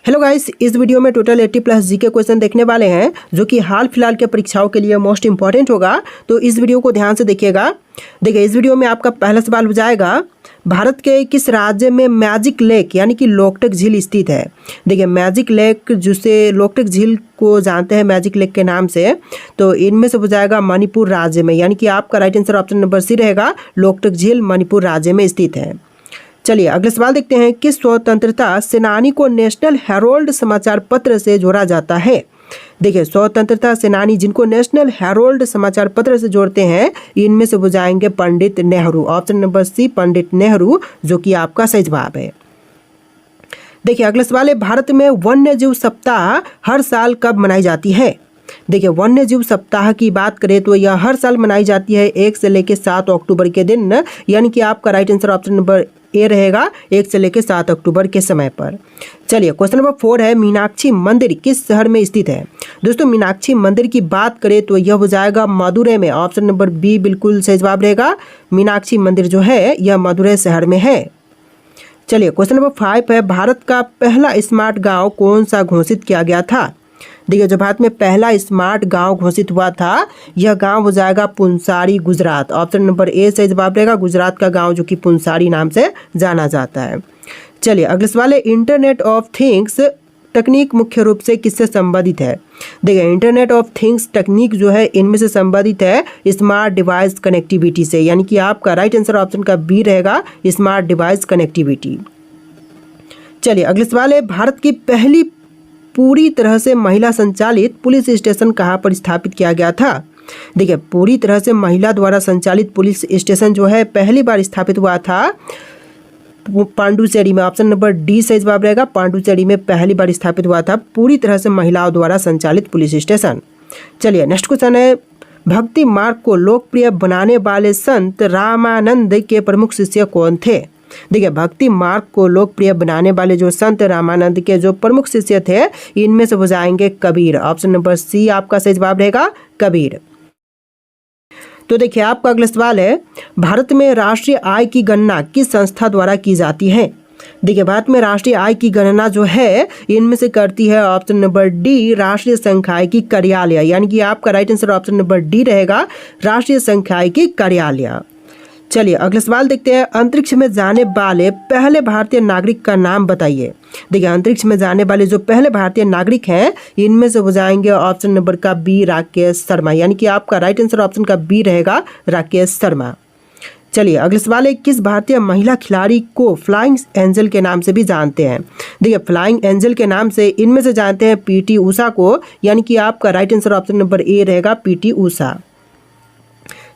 Hello guys, इस video में total 80 plus जी के क्वेश्चन देखने वाले हैं जो कि हाल फिलहाल के परीक्षाओं के लिए मोस्ट इंपॉर्टेंट होगा। तो इस वीडियो को ध्यान से देखिएगा। देखिए, इस वीडियो में आपका पहला सवाल हो जाएगा, भारत के किस राज्य में मैजिक लेक यानी कि लोकटक झील स्थित है। देखिए, मैजिक लेक जिसे लोकटक झील को जानते हैं मैजिक लेक के नाम से, तो इनमें से हो जाएगा मणिपुर राज्य में, यानी कि आपका right answer option number C रहेगा। लोकटक झील मणिपुर राज्य में स्थित है। चलिए अगले सवाल देखते हैं, किस स्वतंत्रता सेनानी को नेशनल हेरोल्ड समाचार पत्र से जोड़ा जाता है। देखिए, स्वतंत्रता सेनानी जिनको नेशनल हेरोल्ड समाचार पत्र से जोड़ते हैं, इनमें से हो जाएंगे पंडित नेहरू। ऑप्शन नंबर सी पंडित नेहरू, जो कि आपका सही जवाब है। देखिए अगला सवाल है, भारत में वन्य जीव सप्ताह हर साल कब मनाई जाती है। देखिए, वन्य जीव सप्ताह की बात करें तो यह हर साल मनाई जाती है 1 से लेकर 7 अक्टूबर के दिन, यानी कि आपका right answer option number A रहेगा 1 से लेकर 7 अक्टूबर के समय पर। चलिए क्वेश्चन नंबर 4 है, मीनाक्षी मंदिर किस शहर में स्थित है। दोस्तों, मीनाक्षी मंदिर की बात करें तो यह हो जाएगा मदुरै में। ऑप्शन नंबर बी बिल्कुल सही जवाब रहेगा। मीनाक्षी मंदिर जो है यह मदुरै शहर में है। चलिए क्वेश्चन नंबर 5 है, भारत का पहला स्मार्ट गाँव कौन सा घोषित किया गया था। देखिए, जो भारत में पहला स्मार्ट गांव घोषित हुआ था, यह गांव हो जाएगा Punsari, Gujarat. Option number A सही जवाब रहेगा। गुजरात का गांव जो कि पुंसारी नाम से जाना जाता है। चलिए अगले सवाल है, इंटरनेट ऑफ थिंग्स तकनीक मुख्य रूप से किससे संबंधित है। देखिए, इंटरनेट ऑफ थिंग्स तकनीक जो है इनमें से संबंधित है स्मार्ट डिवाइस कनेक्टिविटी से, यानी कि आपका राइट आंसर ऑप्शन का बी रहेगा, स्मार्ट डिवाइस कनेक्टिविटी। चलिए अगले सवाल है, भारत की पहली पूरी तरह से महिला संचालित पुलिस स्टेशन कहाँ पर स्थापित किया गया था। देखिए, पूरी तरह से महिला द्वारा संचालित पुलिस स्टेशन जो है पहली बार स्थापित हुआ था पांडुचेरी में। ऑप्शन नंबर डी सही जवाब रहेगा। पांडुचेरी में पहली बार स्थापित हुआ था पूरी तरह से महिलाओं द्वारा संचालित पुलिस स्टेशन। चलिए नेक्स्ट क्वेश्चन है, भक्ति मार्ग को लोकप्रिय बनाने वाले संत रामानंद के प्रमुख शिष्य कौन थे। देखिए, भक्ति मार्ग को लोकप्रिय बनाने वाले जो संत रामानंद के जो प्रमुख शिष्य थे, इनमें से हो जाएंगे कबीर। ऑप्शन नंबर सी आपका सही जवाब रहेगा, कबीर। तो देखिए, आपका अगला सवाल है, भारत में राष्ट्रीय आय की गणना किस संस्था द्वारा की जाती है। देखिए, भारत में राष्ट्रीय आय की गणना जो है इनमें से करती है ऑप्शन नंबर डी राष्ट्रीय सांख्यिकी कार्यालय, यानी कि आपका right answer option number D रहेगा, राष्ट्रीय सांख्यिकी कार्यालय। चलिए अगला सवाल देखते हैं, अंतरिक्ष में जाने वाले पहले भारतीय नागरिक का नाम बताइए। देखिए, अंतरिक्ष में जाने वाले जो पहले भारतीय नागरिक हैं, इनमें से हो जाएंगे ऑप्शन नंबर का बी राकेश शर्मा, यानी कि आपका राइट आंसर ऑप्शन का बी रहेगा, राकेश शर्मा। चलिए अगला सवाल है, किस भारतीय महिला खिलाड़ी को फ्लाइंग एंजल के नाम से भी जानते हैं। देखिए, फ्लाइंग एंजल के नाम से इनमें से जानते हैं पीटी उषा को, यानी कि आपका right answer option number A रहेगा, पीटी उषा।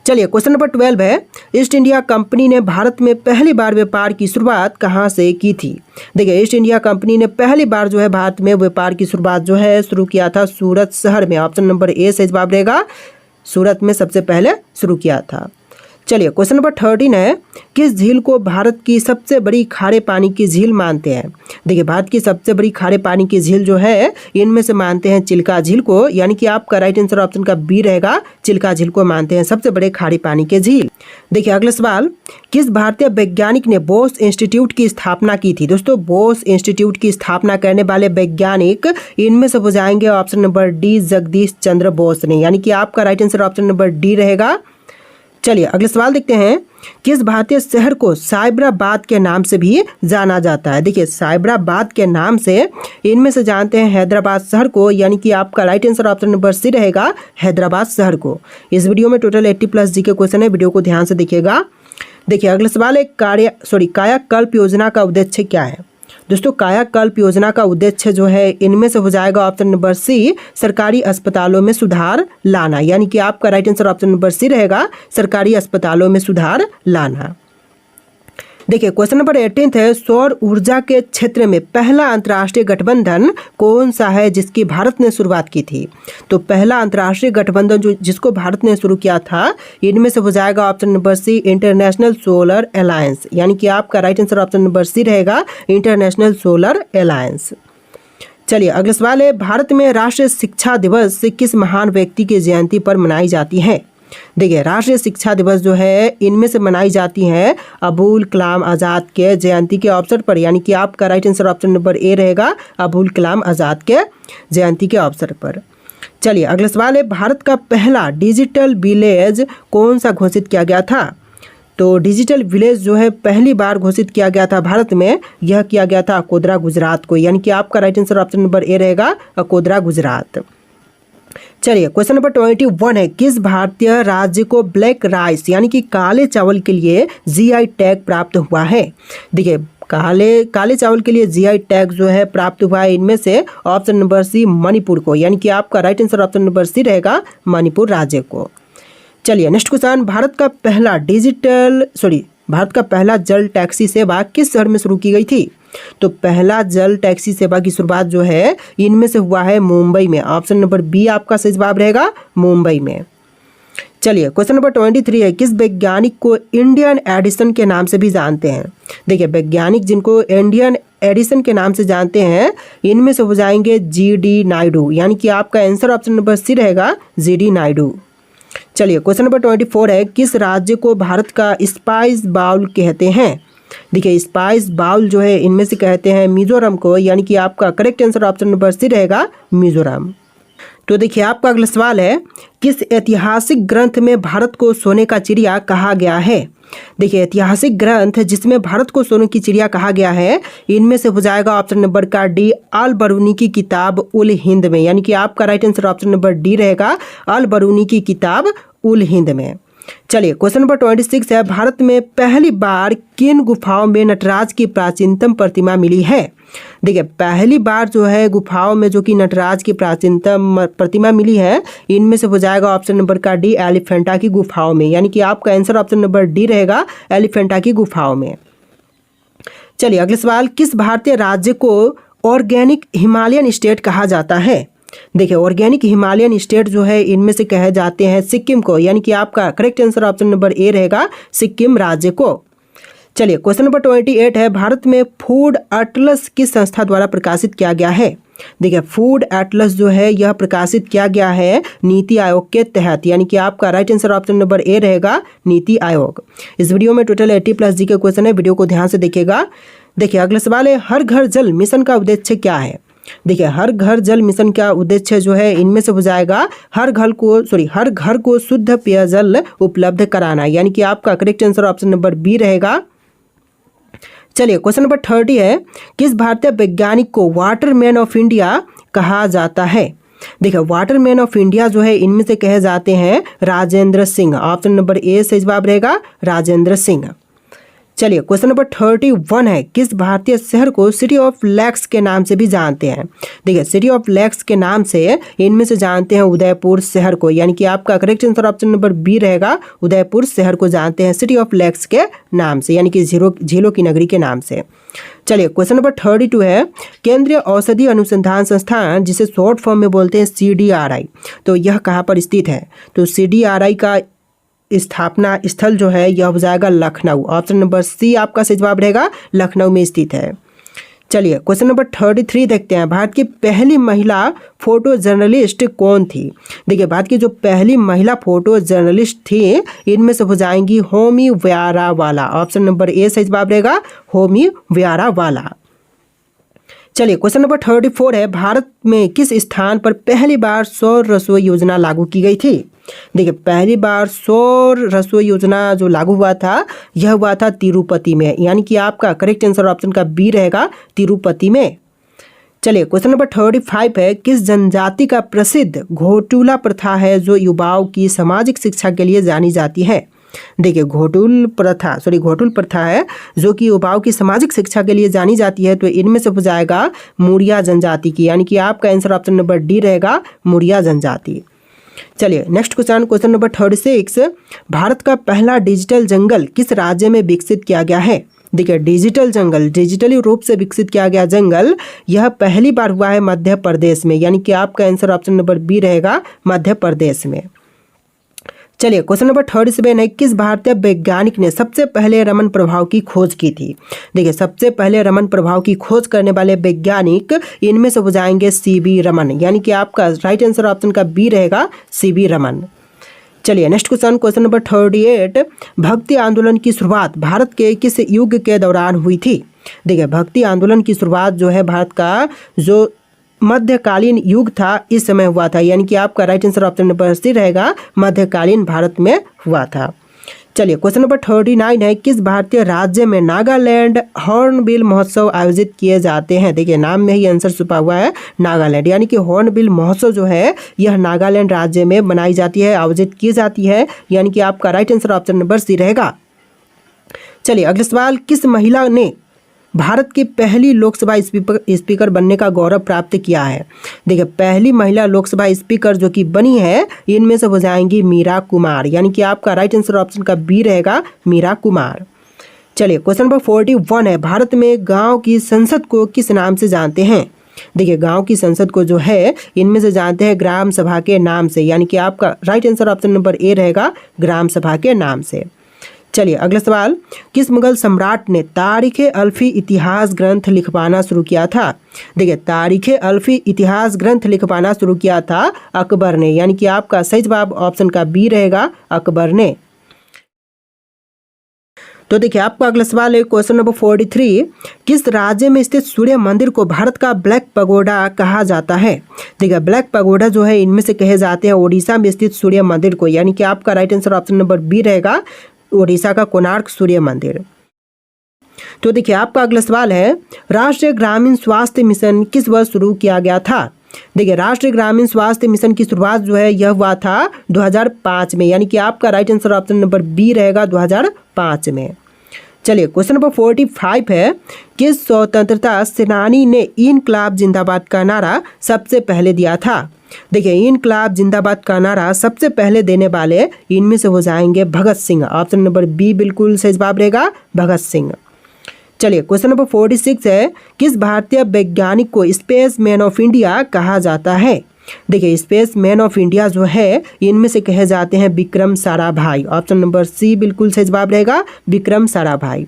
चलिए क्वेश्चन नंबर 12 है, ईस्ट इंडिया कंपनी ने भारत में पहली बार व्यापार की शुरुआत कहाँ से की थी। देखिए, ईस्ट इंडिया कंपनी ने पहली बार जो है भारत में व्यापार की शुरुआत जो है शुरू किया था सूरत शहर में। ऑप्शन नंबर ए सही जवाब रहेगा, सूरत में सबसे पहले शुरू किया था। चलिए क्वेश्चन नंबर 13 है, किस झील को भारत की सबसे बड़ी खारे पानी की झील मानते हैं। देखिए, भारत की सबसे बड़ी खारे पानी की झील जो है इनमें से मानते हैं चिल्का झील को, यानी कि आपका राइट आंसर ऑप्शन का बी रहेगा, चिल्का झील को मानते हैं सबसे बड़े खारे पानी के झील। देखिए अगला सवाल, किस भारतीय वैज्ञानिक ने बोस इंस्टीट्यूट की स्थापना की थी। दोस्तों, बोस इंस्टीट्यूट की स्थापना करने वाले वैज्ञानिक इनमें से हो जाएंगे option number D Jagdish Chandra Bose ने, यानी कि आपका right answer option number D रहेगा। चलिए अगले सवाल देखते हैं, किस भारतीय शहर को साइबराबाद के नाम से भी जाना जाता है। देखिए, साइबराबाद के नाम से इनमें से जानते हैं हैदराबाद शहर को, यानी कि आपका right answer option number C रहेगा, हैदराबाद शहर को। इस वीडियो में टोटल 80 प्लस जी के क्वेश्चन है, वीडियो को ध्यान से देखिएगा। देखिए अगला सवाल है, कायाकल्प योजना का उद्देश्य क्या है। दोस्तों, कायाकल्प योजना का उद्देश्य जो है इनमें से हो जाएगा ऑप्शन नंबर सी सरकारी अस्पतालों में सुधार लाना, यानी कि आपका right answer option number C रहेगा, सरकारी अस्पतालों में सुधार लाना। देखिए क्वेश्चन नंबर 18 है, सौर ऊर्जा के क्षेत्र में पहला अंतर्राष्ट्रीय गठबंधन कौन सा है जिसकी भारत ने शुरुआत की थी। तो पहला अंतर्राष्ट्रीय गठबंधन जो जिसको भारत ने शुरू किया था, इनमें से हो जाएगा option number C International Solar Alliance, यानी कि आपका right answer option number C रहेगा, इंटरनेशनल सोलर अलायंस। चलिए अगला सवाल है, भारत में राष्ट्रीय शिक्षा दिवस किस महान व्यक्ति की जयंती पर मनाई जाती है। देखिए राष्ट्रीय शिक्षा दिवस जो है इनमें से मनाई जाती हैं अबुल कलाम आज़ाद के जयंती के अवसर पर, यानी कि आपका right answer option number A रहेगा, अबुल कलाम आज़ाद के जयंती के अवसर पर। चलिए अगला सवाल है, भारत का पहला डिजिटल विलेज कौन सा घोषित किया गया था? तो डिजिटल विलेज जो है पहली बार घोषित किया गया था भारत में, यह किया गया था अकोदरा गुजरात को, यानी कि आपका right answer option number A रहेगा, अकोदरा गुजरात। चलिए क्वेश्चन नंबर 21 है, किस भारतीय राज्य को ब्लैक राइस यानी कि काले चावल के लिए जीआई टैग प्राप्त हुआ है? देखिए काले चावल के लिए जीआई टैग जो है प्राप्त हुआ है इनमें से ऑप्शन नंबर सी मणिपुर को, यानी कि आपका right answer option number C रहेगा, मणिपुर राज्य को। चलिए नेक्स्ट क्वेश्चन, भारत का पहला जल टैक्सी सेवा किस शहर में शुरू की गई थी? तो पहला जल टैक्सी सेवा की शुरुआत जो है इनमें से हुआ है मुंबई में, ऑप्शन नंबर बी आपका सही जवाब रहेगा, मुंबई में। चलिए क्वेश्चन नंबर 23 है, किस वैज्ञानिक को इंडियन एडिसन के नाम से भी जानते हैं? देखिए वैज्ञानिक जिनको इंडियन एडिसन के नाम से जानते हैं इनमें से हो जाएंगे GD नायडू, यानी कि आपका आंसर ऑप्शन नंबर सी रहेगा, GD नायडू। चलिए क्वेश्चन नंबर 24 है, किस राज्य को भारत का स्पाइस बाउल कहते हैं? देखिए स्पाइस बाउल जो है इनमें से कहते हैं मिजोरम को, यानी कि आपका correct answer option number C रहेगा, मिजोरम। तो देखिए आपका अगला सवाल है, किस ऐतिहासिक ग्रंथ में भारत को सोने का चिड़िया कहा गया है? देखिए ऐतिहासिक ग्रंथ जिसमें भारत को सोने की चिड़िया कहा गया है इनमें से हो जाएगा ऑप्शन नंबर का डी, अल बरूनी की किताब उल हिंद में, यानी कि आपका right answer option number D रहेगा, अल बरूनी की किताब उल हिंद में। चलिए क्वेश्चन नंबर 26 है, भारत में पहली बार किन गुफाओं में नटराज की प्राचीनतम प्रतिमा मिली है? देखिए पहली बार जो है गुफाओं में जो कि नटराज की प्राचीनतम प्रतिमा मिली है इनमें से हो जाएगा ऑप्शन नंबर का डी, एलिफेंटा की गुफाओं में, यानी कि आपका आंसर ऑप्शन नंबर डी रहेगा, एलिफेंटा की गुफाओं में। चलिए अगला सवाल, किस भारतीय राज्य को ऑर्गेनिक हिमालयन स्टेट कहा जाता है? देखिए ऑर्गेनिक हिमालयन स्टेट जो है इनमें से कहे जाते हैं सिक्किम को, यानी कि आपका correct answer option number A रहेगा, सिक्किम राज्य को। चलिए क्वेश्चन नंबर 28 है, भारत में फूड एटलस किस संस्था द्वारा प्रकाशित किया गया है? देखिए फूड एटलस जो है यह प्रकाशित किया गया है नीति आयोग के तहत, यानी कि आपका right answer option number A रहेगा, नीति आयोग। इस वीडियो में टोटल 80+ जी के क्वेश्चन है, वीडियो को ध्यान से देखिएगा। देखिए अगला सवाल है, हर घर जल मिशन का उद्देश्य क्या है? देखिए हर घर जल मिशन का उद्देश्य जो है इनमें से हो जाएगा हर घर को शुद्ध पेयजल उपलब्ध कराना, यानी कि आपका correct answer option number B रहेगा। चलिए क्वेश्चन नंबर 30 है, किस भारतीय वैज्ञानिक को वाटरमैन ऑफ इंडिया कहा जाता है? देखिए वाटरमैन ऑफ इंडिया जो है इनमें से कहे जाते हैं Rajendra Singh, option number A सही जवाब रहेगा, राजेंद्र सिंह। चलिए क्वेश्चन नंबर 31 है, किस भारतीय शहर को सिटी ऑफ लेक्स के नाम से भी जानते हैं? देखिए सिटी ऑफ लेक्स के नाम से इनमें से जानते हैं उदयपुर शहर को, यानी कि आपका correct answer option number B रहेगा, उदयपुर शहर को जानते हैं सिटी ऑफ लेक्स के नाम से, यानी कि झीलों की नगरी के नाम से। चलिए क्वेश्चन नंबर 32 है, केंद्रीय औषधि अनुसंधान संस्थान जिसे शॉर्ट फॉर्म में बोलते हैं CDRI, तो यह कहाँ पर स्थित है? तो CDRI का स्थापना स्थल जो है यह हो जाएगा लखनऊ, ऑप्शन नंबर सी आपका सही जवाब रहेगा, लखनऊ में स्थित है। चलिए क्वेश्चन नंबर 33 देखते हैं, भारत की पहली महिला फोटो जर्नलिस्ट कौन थी? देखिए भारत की जो पहली महिला फोटो जर्नलिस्ट थी इनमें से हो जाएंगी Homi Vyarawalla, option number A सही जवाब रहेगा, होमी व्यारावाला। चलिए क्वेश्चन नंबर 34 है, भारत में किस स्थान पर पहली बार सौर रसोई योजना लागू की गई थी? देखिए पहली बार सौर रसोई योजना जो लागू हुआ था यह हुआ था तिरुपति में, यानी कि आपका करेक्ट आंसर ऑप्शन का बी रहेगा, तिरुपति में। चलिए क्वेश्चन नंबर 35 है, किस जनजाति का प्रसिद्ध घोटुला प्रथा है जो युवाओं की सामाजिक शिक्षा के लिए जानी जाती है? देखिए घोटुल प्रथा है जो कि युवाओं की सामाजिक शिक्षा के लिए जानी जाती है, तो इनमें से हो जाएगा मुरिया जनजाति की, यानी कि आपका आंसर ऑप्शन नंबर डी रहेगा, मुरिया जनजाति। चलिए नेक्स्ट क्वेश्चन नंबर 36, भारत का पहला डिजिटल जंगल किस राज्य में विकसित किया गया है? देखिए डिजिटली रूप से विकसित किया गया जंगल यह पहली बार हुआ है मध्य प्रदेश में, यानी कि आपका आंसर ऑप्शन नंबर बी रहेगा, मध्य प्रदेश में। चलिए क्वेश्चन नंबर 37 है, किस भारतीय वैज्ञानिक ने सबसे पहले रमन प्रभाव की खोज की थी? देखिए सबसे पहले रमन प्रभाव की खोज करने वाले वैज्ञानिक इनमें से हो जाएंगे CB रमन, यानी कि आपका राइट आंसर ऑप्शन का बी रहेगा, CB रमन। चलिए नेक्स्ट क्वेश्चन नंबर 38, भक्ति आंदोलन की शुरुआत भारत के किस युग के दौरान हुई थी? देखिए भक्ति आंदोलन की शुरुआत जो है भारत का जो मध्यकालीन युग था इस समय हुआ था, यानी कि आपका right answer option number C रहेगा, मध्यकालीन भारत में हुआ था। चलिए क्वेश्चन नंबर 39 है, किस भारतीय राज्य में नागालैंड हॉर्नबिल महोत्सव आयोजित किए जाते हैं? देखिए नाम में ही आंसर छुपा हुआ है नागालैंड, यानी कि हॉर्नबिल महोत्सव जो है यह नागालैंड राज्य में मनाई जाती है, आयोजित की जाती है, यानी कि आपका right answer option number C रहेगा। चलिए अगला सवाल, किस महिला ने भारत की पहली लोकसभा स्पीकर बनने का गौरव प्राप्त किया है? देखिए पहली महिला लोकसभा स्पीकर जो कि बनी है इनमें से हो जाएंगी मीरा कुमार, यानी कि आपका राइट आंसर ऑप्शन का बी रहेगा, मीरा कुमार। चलिए क्वेश्चन नंबर 41 है, भारत में गांव की संसद को किस नाम से जानते हैं? देखिए गांव की संसद को जो है इनमें से जानते हैं ग्राम सभा के नाम से, यानी कि आपका right answer option number A रहेगा, ग्राम सभा के नाम से। चलिए अगला सवाल, किस मुगल सम्राट ने तारीख़-ए-अल्फ़ी इतिहास ग्रंथ लिखवाना शुरू किया था? देखिए तारीख़-ए-अल्फ़ी इतिहास ग्रंथ लिखवाना शुरू किया था अकबर ने, यानी कि आपका सही जवाब ऑप्शन का बी रहेगा, अकबर ने। तो देखिए आपका अगला सवाल है क्वेश्चन नंबर 43, किस राज्य में स्थित सूर्य मंदिर को भारत का ब्लैक पगोडा कहा जाता है? देखिए ब्लैक पगोडा जो है इनमें से कहे जाते हैं ओडिशा में स्थित सूर्य मंदिर को, यानी कि आपका right answer option number B रहेगा, ओडिशा का कोणार्क सूर्य मंदिर। तो देखिए आपका अगला सवाल है, राष्ट्रीय ग्रामीण स्वास्थ्य मिशन किस वर्ष शुरू किया गया था? देखिए राष्ट्रीय ग्रामीण स्वास्थ्य मिशन की शुरुआत जो है यह हुआ था 2005 में, यानी कि आपका right answer option number B रहेगा, 2005 में। चलिए क्वेश्चन नंबर 45 है, किस स्वतंत्रता सेनानी ने इनकलाब जिंदाबाद का नारा सबसे पहले दिया था? देखिए इनकलाब जिंदाबाद का नारा सबसे पहले देने वाले इनमें से हो जाएंगे Bhagat Singh, option number B बिल्कुल सही जवाब रहेगा, भगत सिंह। चलिए क्वेश्चन नंबर 46 है, किस भारतीय वैज्ञानिक को स्पेस मैन ऑफ इंडिया कहा जाता है? देखिए स्पेस मैन ऑफ इंडिया जो है इनमें से कहे जाते हैं Vikram Sarabhai, option number C बिल्कुल सही जवाब रहेगा, विक्रम साराभाई।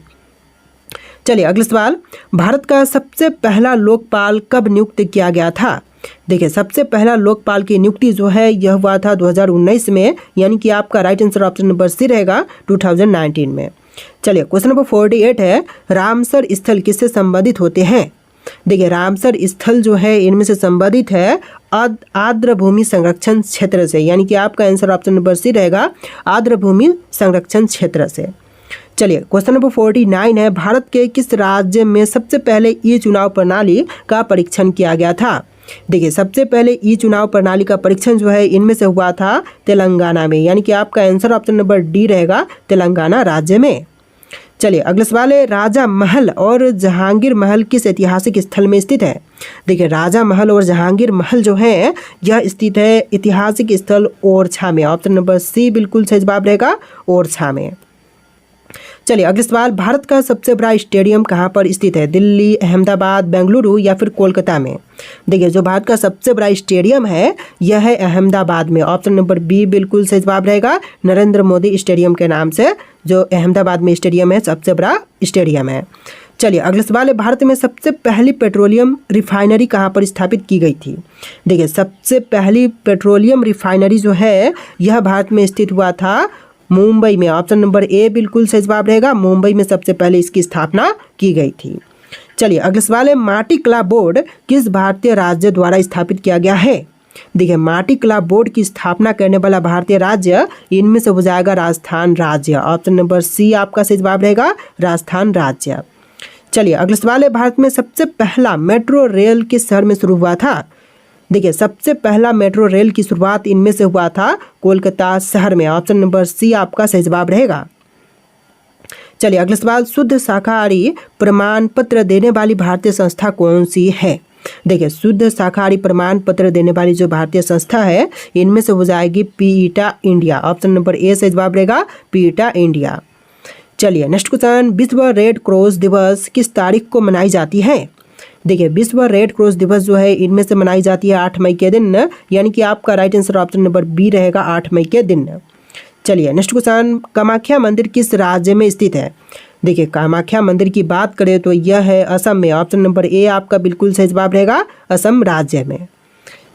चलिए अगला सवाल, भारत का सबसे पहला लोकपाल कब नियुक्त किया गया था? देखिए सबसे पहला लोकपाल की नियुक्ति जो है यह हुआ था 2019 में, यानी कि आपका right answer option number C रहेगा, 2019 में। चलिए क्वेश्चन नंबर 48 है, रामसर स्थल किससे संबंधित होते हैं? देखिए रामसर स्थल जो है इनमें से संबंधित है आर्द्र भूमि संरक्षण क्षेत्र से, यानी कि आपका आंसर ऑप्शन नंबर सी रहेगा, आर्द्र भूमि संरक्षण क्षेत्र से। चलिए क्वेश्चन नंबर 49 है, भारत के किस राज्य में सबसे पहले ई चुनाव प्रणाली का परीक्षण किया गया था? देखिए सबसे पहले ई चुनाव प्रणाली का परीक्षण जो है इनमें से हुआ था तेलंगाना में, यानी कि आपका आंसर ऑप्शन नंबर डी रहेगा, तेलंगाना राज्य में। चलिए अगला सवाल है, राजा महल और जहांगीर महल किस ऐतिहासिक स्थल में स्थित है? देखिए राजा महल और जहांगीर महल जो है यह स्थित है ऐतिहासिक स्थल ओरछा में, ऑप्शन नंबर सी बिल्कुल सही जवाब रहेगा, ओरछा में। चलिए अगला सवाल, भारत का सबसे बड़ा स्टेडियम कहाँ पर स्थित है? दिल्ली, अहमदाबाद, बेंगलुरु या फिर कोलकाता में? देखिए जो भारत का सबसे बड़ा स्टेडियम है यह है अहमदाबाद में, ऑप्शन नंबर बी बिल्कुल सही जवाब रहेगा, नरेंद्र मोदी स्टेडियम के नाम से जो अहमदाबाद में स्टेडियम है सबसे बड़ा स्टेडियम है। चलिए अगला सवाल है, भारत में सबसे पहली पेट्रोलियम रिफाइनरी कहाँ पर स्थापित की गई थी? देखिए सबसे पहली पेट्रोलियम रिफाइनरी जो है यह भारत में स्थित हुआ था मुंबई में, ऑप्शन नंबर ए बिल्कुल सही जवाब रहेगा, मुंबई में सबसे पहले इसकी स्थापना की गई थी। चलिए अगला सवाल है, माटी कला बोर्ड किस भारतीय राज्य द्वारा स्थापित किया गया है? देखिए माटी कला बोर्ड की स्थापना करने वाला भारतीय राज्य इनमें से हो जाएगा राजस्थान राज्य, ऑप्शन नंबर सी आपका सही जवाब रहेगा, राजस्थान राज्य। चलिए अगला सवाल है, भारत में सबसे पहला मेट्रो रेल किस शहर में शुरू हुआ था? देखिए सबसे पहला मेट्रो रेल की शुरुआत इनमें से हुआ था कोलकाता शहर में, ऑप्शन नंबर सी आपका सही जवाब रहेगा। चलिए अगला सवाल, शुद्ध शाकाहारी प्रमाण पत्र देने वाली भारतीय संस्था कौन सी है? देखिए शुद्ध शाकाहारी प्रमाण पत्र देने वाली जो भारतीय संस्था है इनमें से हो जाएगी पीटा इंडिया, ऑप्शन नंबर ए सही जवाब रहेगा, पीटा इंडिया। चलिए नेक्स्ट क्वेश्चन, विश्व रेड क्रॉस दिवस किस तारीख को मनाई जाती है? देखिए विश्व रेड क्रॉस दिवस जो है इनमें से मनाई जाती है 8 मई के दिन, यानी कि आपका right answer option number B रहेगा, 8 मई के दिन। चलिए नेक्स्ट क्वेश्चन, कामाख्या मंदिर किस राज्य में स्थित है? देखिए कामाख्या मंदिर की बात करें तो यह है असम में, ऑप्शन नंबर ए आपका बिल्कुल सही जवाब रहेगा, असम राज्य में।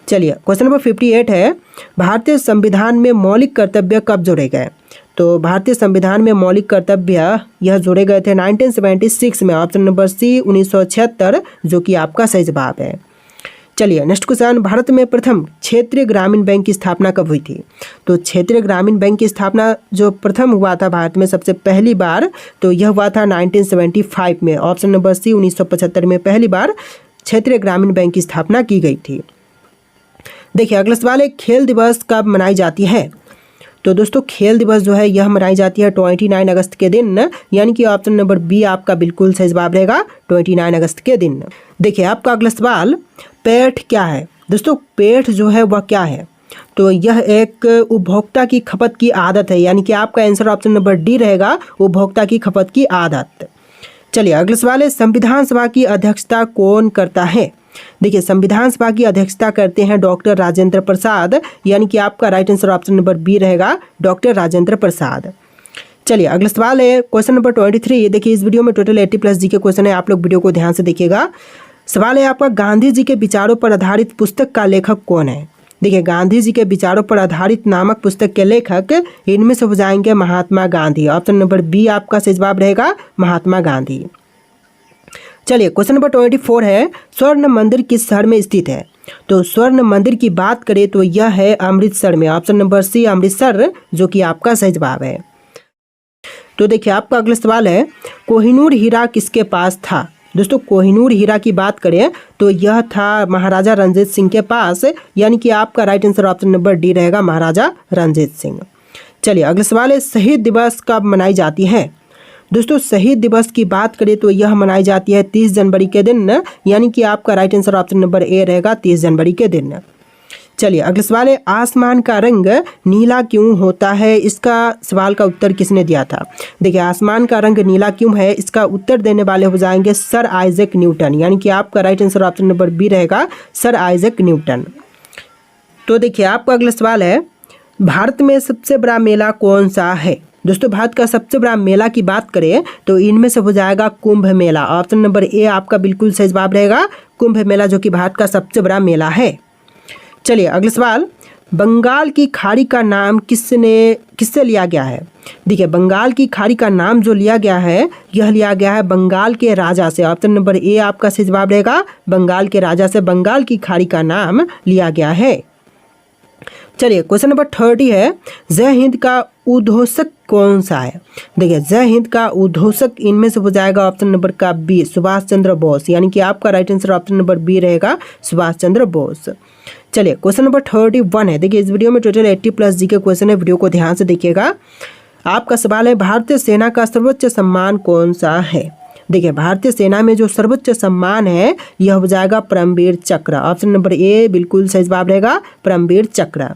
चलिए क्वेश्चन नंबर 58 है, भारतीय संविधान में मौलिक कर्तव्य कब जोड़े गए? तो भारतीय संविधान में मौलिक कर्तव्य यह जोड़े गए थे 1976 में, ऑप्शन नंबर सी 1976, जो कि आपका सही जवाब है। चलिए नेक्स्ट क्वेश्चन, भारत में प्रथम क्षेत्रीय ग्रामीण बैंक की स्थापना कब हुई थी? तो क्षेत्रीय ग्रामीण बैंक की स्थापना जो प्रथम हुआ था भारत में सबसे पहली बार, तो यह हुआ था 1975 में, ऑप्शन नंबर सी 1975 में पहली बार क्षेत्रीय ग्रामीण बैंक की स्थापना की गई थी। देखिए अगला सवाल है, खेल दिवस कब मनाई जाती है? तो दोस्तों खेल दिवस जो है यह मनाई जाती है 29 अगस्त के दिन, यानी कि ऑप्शन नंबर बी आपका बिल्कुल सही जवाब रहेगा 29 अगस्त के दिन। देखिए आपका अगला सवाल, पेठ क्या है? दोस्तों पेठ जो है वह क्या है? तो यह एक उपभोक्ता की खपत की आदत है, यानी कि आपका आंसर ऑप्शन नंबर डी रहेगा, उपभोक्ता की खपत की आदत। चलिए अगला सवाल है, संविधान सभा की अध्यक्षता कौन करता है? देखिए संविधान सभा की अध्यक्षता करते हैं डॉक्टर राजेंद्र प्रसाद, यानी कि आपका right answer option number B रहेगा, डॉक्टर राजेंद्र प्रसाद। चलिए अगला सवाल है क्वेश्चन नंबर 23। देखिए इस वीडियो में टोटल 80+ जी के क्वेश्चन है, आप लोग वीडियो को ध्यान से देखिएगा। सवाल है आपका, गांधी जी के विचारों पर आधारित पुस्तक का लेखक कौन है? देखिए गांधी जी के विचारों पर आधारित नामक पुस्तक के लेखक इनमें से हो जाएंगे Mahatma Gandhi, option number B आपका सही जवाब रहेगा, महात्मा गांधी। चलिए क्वेश्चन नंबर 24 है, स्वर्ण मंदिर किस शहर में स्थित है? तो स्वर्ण मंदिर की बात करें तो यह है अमृतसर में, ऑप्शन नंबर सी अमृतसर, जो कि आपका सही जवाब है। तो देखिए आपका अगला सवाल है, कोहिनूर हीरा किसके पास था? दोस्तों कोहिनूर हीरा की बात करें तो यह था महाराजा रणजीत सिंह के पास, यानी कि आपका right answer option number D रहेगा, महाराजा रणजीत सिंह। चलिए अगला सवाल है, शहीद दिवस कब मनाई जाती है? दोस्तों शहीद दिवस की बात करें तो यह मनाई जाती है 30 जनवरी के दिन, यानी कि आपका right answer option number A रहेगा, 30 जनवरी के दिन। चलिए अगला सवाल है, आसमान का रंग नीला क्यों होता है? इसका सवाल का उत्तर किसने दिया था? देखिए आसमान का रंग नीला क्यों है, इसका उत्तर देने वाले हो जाएंगे सर आइजैक न्यूटन, यानी कि आपका right answer option number B रहेगा, सर आइजैक न्यूटन। तो देखिए आपका अगला सवाल है, भारत में सबसे बड़ा मेला कौन सा है? दोस्तों भारत का सबसे बड़ा मेला की बात करें तो इनमें से हो जाएगा Kumbh Mela, option number A आपका बिल्कुल सही जवाब रहेगा, कुंभ मेला, जो कि भारत का सबसे बड़ा मेला है। चलिए अगला सवाल, बंगाल की खाड़ी का नाम किससे लिया गया है? देखिए बंगाल की खाड़ी का नाम जो लिया गया है यह लिया गया है बंगाल के राजा से, ऑप्शन नंबर ए आपका सही जवाब रहेगा, बंगाल के राजा से बंगाल की खाड़ी का नाम लिया गया है। चलिए क्वेश्चन नंबर 30 है, जय हिंद का उद्घोषक कौन सा है? देखिए जय हिंद का उद्घोषक इनमें से हो जाएगा ऑप्शन नंबर का बी, सुभाष चंद्र बोस, यानी कि आपका right answer option number B रहेगा, सुभाष चंद्र बोस। चलिए क्वेश्चन नंबर 31 है, देखिए इस वीडियो में टोटल 80+ जी के क्वेश्चन है, वीडियो को ध्यान से देखिएगा। आपका सवाल है, भारतीय सेना का सर्वोच्च सम्मान कौन सा है? देखिए भारतीय सेना में जो सर्वोच्च सम्मान है यह हो जाएगा परमवीर चक्र, ऑप्शन नंबर ए बिल्कुल सही जवाब रहेगा, परमवीर चक्र।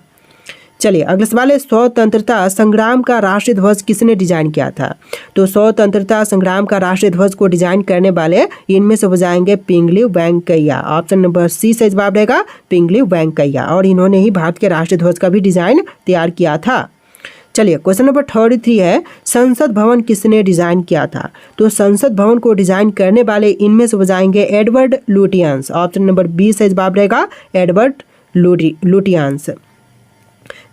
चलिए अगला सवाल है, स्वतंत्रता संग्राम का राष्ट्रीय ध्वज किसने डिजाइन किया था? तो स्वतंत्रता संग्राम का राष्ट्रीय ध्वज को डिजाइन करने वाले इनमें से हो जाएंगे पिंगली वेंकैया, ऑप्शन नंबर सी सही जवाब रहेगा, पिंगली वेंकैया, और इन्होंने ही भारत के राष्ट्रीय ध्वज का भी डिजाइन तैयार किया था। चलिए क्वेश्चन नंबर 33 है, संसद भवन किसने डिजाइन किया था? तो संसद भवन को डिजाइन करने वाले इनमें से हो जाएंगे Edward Lutyens, option number B सही जवाब रहेगा, एडवर्ड लुटियंस।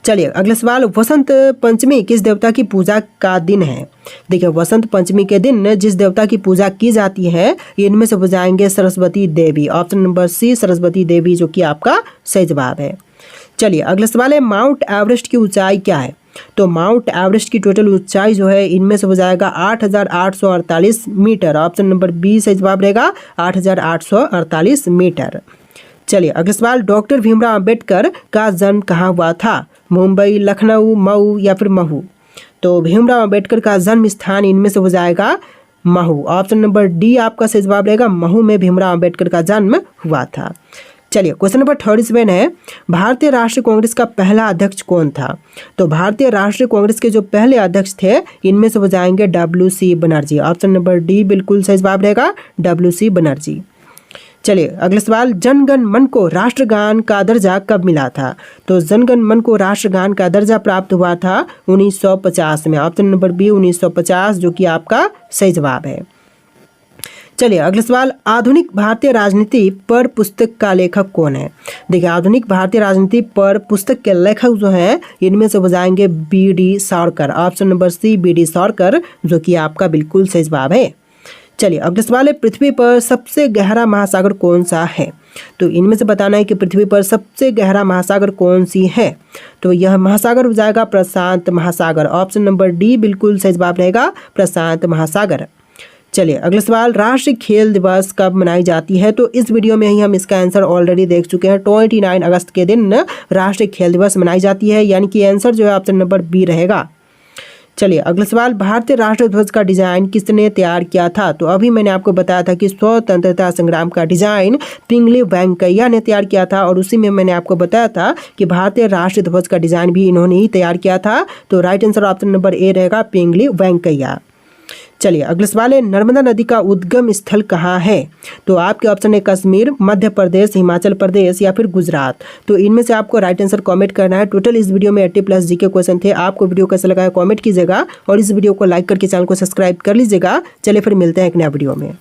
चलिए अगला सवाल, वसंत पंचमी किस देवता की पूजा का दिन है? देखिए वसंत पंचमी के दिन जिस देवता की पूजा की जाती है इनमें से हो जाएंगे सरस्वती देवी, ऑप्शन नंबर सी सरस्वती देवी, जो कि आपका सही जवाब है। चलिए अगला सवाल है, माउंट एवरेस्ट की ऊंचाई क्या है? तो माउंट एवरेस्ट की टोटल ऊंचाई जो है इनमें से हो जाएगा 8,848 मीटर, ऑप्शन नंबर बी सही जवाब रहेगा, 8,848 मीटर। चलिए अगला सवाल, डॉक्टर भीमराव अंबेडकर का जन्म कहाँ हुआ था? मुंबई, लखनऊ, मऊ या फिर महू? तो भीमराव अंबेडकर का जन्म स्थान इनमें से हो जाएगा महू, ऑप्शन नंबर डी आपका सही जवाब रहेगा, महू में भीमराव अंबेडकर का जन्म हुआ था। चलिए क्वेश्चन नंबर 37 है, भारतीय राष्ट्रीय कांग्रेस का पहला अध्यक्ष कौन था? तो भारतीय राष्ट्रीय कांग्रेस के जो पहले अध्यक्ष थे इनमें से हो जाएंगे WC Banerjee, option number D बिल्कुल सही जवाब रहेगा, WC बनर्जी। चलिए अगला सवाल, जनगण मन को राष्ट्रगान का दर्जा कब मिला था? तो जनगण मन को राष्ट्रगान का दर्जा प्राप्त हुआ था 1950 में, ऑप्शन नंबर बी 1950, जो कि आपका सही जवाब है। चलिए अगला सवाल, आधुनिक भारतीय राजनीति पर पुस्तक का लेखक कौन है? देखिए आधुनिक भारतीय राजनीति पर पुस्तक के लेखक जो हैं इनमें से हो जाएंगे B D. Savarkar. Option number C B D. Savarkar, जो कि आपका बिल्कुल सही जवाब है। चलिए अगला सवाल है, पृथ्वी पर सबसे गहरा महासागर कौन सा है? तो इनमें से बताना है कि पृथ्वी पर सबसे गहरा महासागर कौन सी है। तो यह महासागर हो जाएगा प्रशांत महासागर। ऑप्शन नंबर डी बिल्कुल सही जवाब रहेगा, प्रशांत महासागर। चलिए अगला सवाल, राष्ट्रीय खेल दिवस कब मनाई जाती है? तो इस वीडियो में ही हम इसका आंसर ऑलरेडी देख चुके हैं। 29 अगस्त के दिन राष्ट्रीय खेल दिवस मनाई जाती है, यानी कि आंसर जो है ऑप्शन नंबर बी रहेगा। चलिए अगला सवाल, भारतीय राष्ट्रीय ध्वज का डिजाइन किसने तैयार किया था? तो अभी मैंने आपको बताया था कि स्वतंत्रता संग्राम का डिजाइन पिंगली वेंकैया ने तैयार किया था, और उसी में मैंने आपको बताया था कि भारतीय राष्ट्रीय ध्वज का डिजाइन भी इन्होंने ही तैयार किया था। तो right answer option number A रहेगा, पिंगली वेंकैया। चलिए अगला सवाल है, नर्मदा नदी का उद्गम स्थल कहाँ है? तो आपके ऑप्शन है कश्मीर, मध्य प्रदेश, हिमाचल प्रदेश या फिर गुजरात। तो इनमें से आपको राइट आंसर कमेंट करना है। टोटल इस वीडियो में 80+ जीके क्वेश्चन थे। आपको वीडियो कैसा लगा है कमेंट कीजिएगा, और इस वीडियो को लाइक करके चैनल को सब्सक्राइब कर लीजिएगा। चलिए फिर मिलते हैं एक नया वीडियो में।